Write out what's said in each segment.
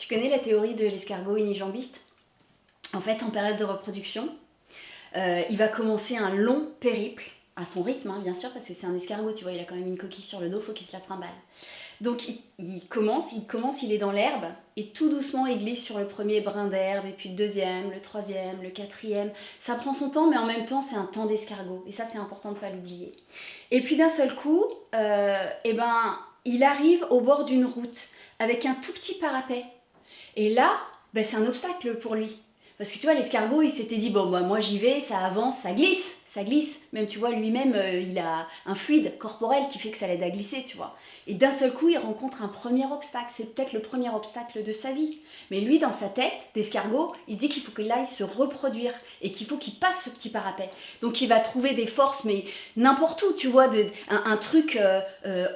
Tu connais la théorie de l'escargot unijambiste? En fait, en période de reproduction, il va commencer un long périple, à son rythme, hein, bien sûr, parce que c'est un escargot, tu vois, il a quand même une coquille sur le dos, faut qu'il se la trimballe. Donc il commence, il est dans l'herbe, et tout doucement il glisse sur le premier brin d'herbe, et puis le deuxième, le troisième, le quatrième. Ça prend son temps, mais en même temps c'est un temps d'escargot, et ça c'est important de ne pas l'oublier. Et puis d'un seul coup, il arrive au bord d'une route, avec un tout petit parapet. Et là, c'est un obstacle pour lui. Parce que tu vois, l'escargot, il s'était dit, bon, moi j'y vais, ça avance, ça glisse. Même, tu vois, lui-même, il a un fluide corporel qui fait que ça l'aide à glisser, tu vois. Et d'un seul coup, il rencontre un premier obstacle. C'est peut-être le premier obstacle de sa vie. Mais lui, dans sa tête d'escargot, il se dit qu'il faut qu'il aille se reproduire et qu'il faut qu'il passe ce petit parapet. Donc, il va trouver des forces, mais n'importe où, tu vois, un truc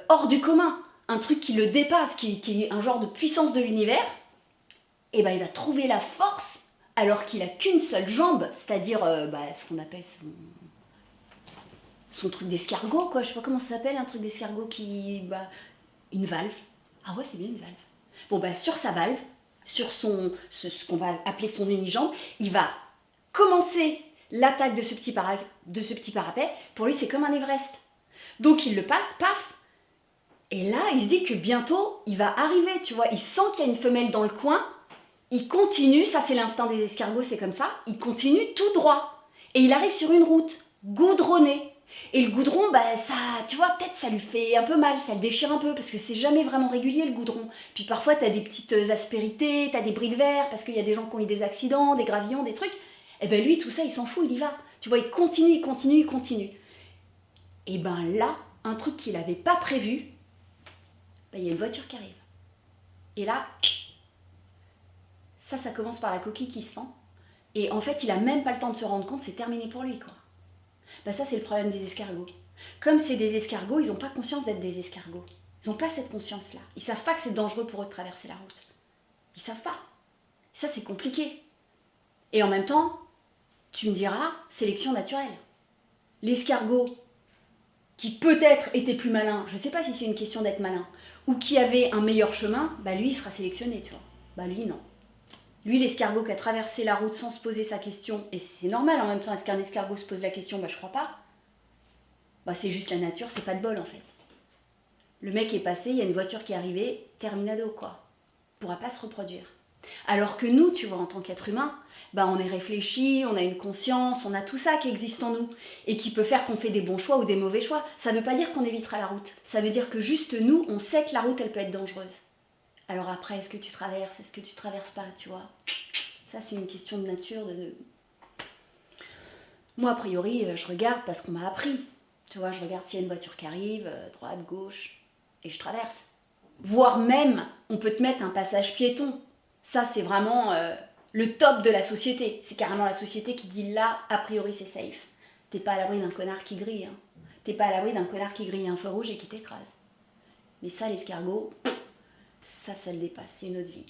hors du commun. Un truc qui le dépasse, qui est un genre de puissance de l'univers. Et il va trouver la force alors qu'il a qu'une seule jambe, c'est-à-dire ce qu'on appelle son truc d'escargot, quoi. Je sais pas comment ça s'appelle, un truc d'escargot une valve. Ah ouais, c'est bien une valve. Bon, sur sa valve, sur ce qu'on va appeler son unijambe, il va commencer l'attaque de ce petit parapet. Pour lui, c'est comme un Everest. Donc il le passe, paf. Et là, il se dit que bientôt, il va arriver, tu vois. Il sent qu'il y a une femelle dans le coin. Il continue, ça c'est l'instinct des escargots, c'est comme ça, il continue tout droit. Et il arrive sur une route goudronnée. Et le goudron, ça, tu vois, peut-être ça lui fait un peu mal, ça le déchire un peu, parce que c'est jamais vraiment régulier le goudron. Puis parfois t'as des petites aspérités, t'as des bris de verre, parce qu'il y a des gens qui ont eu des accidents, des gravillons, des trucs. Et lui, tout ça, il s'en fout, il y va. Tu vois, il continue. Et là, un truc qu'il n'avait pas prévu, il y a une voiture qui arrive. Et là, ça commence par la coquille qui se fend. Et en fait, il a même pas le temps de se rendre compte, c'est terminé pour lui, quoi. Ça, c'est le problème des escargots. Comme c'est des escargots, ils n'ont pas conscience d'être des escargots. Ils n'ont pas cette conscience-là. Ils savent pas que c'est dangereux pour eux de traverser la route. Ils savent pas. Ça, c'est compliqué. Et en même temps, tu me diras, sélection naturelle. L'escargot, qui peut-être était plus malin, je ne sais pas si c'est une question d'être malin, ou qui avait un meilleur chemin, lui, il sera sélectionné, tu vois. Lui, non. Lui, l'escargot qui a traversé la route sans se poser sa question, et c'est normal en même temps, est-ce qu'un escargot se pose la question? Je crois pas. C'est juste la nature, c'est pas de bol en fait. Le mec est passé, il y a une voiture qui est arrivée, terminado quoi. Il pourra pas se reproduire. Alors que nous, tu vois, en tant qu'être humain, on est réfléchi, on a une conscience, on a tout ça qui existe en nous, et qui peut faire qu'on fait des bons choix ou des mauvais choix. Ça veut pas dire qu'on évitera la route. Ça veut dire que juste nous, on sait que la route, elle peut être dangereuse. Alors après, est-ce que tu traverses, est-ce que tu traverses pas, tu vois? Ça, c'est une question de nature. Moi, a priori, je regarde parce qu'on m'a appris. Tu vois, je regarde s'il y a une voiture qui arrive, droite, gauche, et je traverse. Voire même, on peut te mettre un passage piéton. Ça, c'est vraiment le top de la société. C'est carrément la société qui dit là, a priori, c'est safe. T'es pas à l'abri d'un connard qui grille. Hein. T'es pas à l'abri d'un connard qui grille un feu rouge et qui t'écrase. Mais ça, l'escargot, ça le dépasse. C'est une autre vie.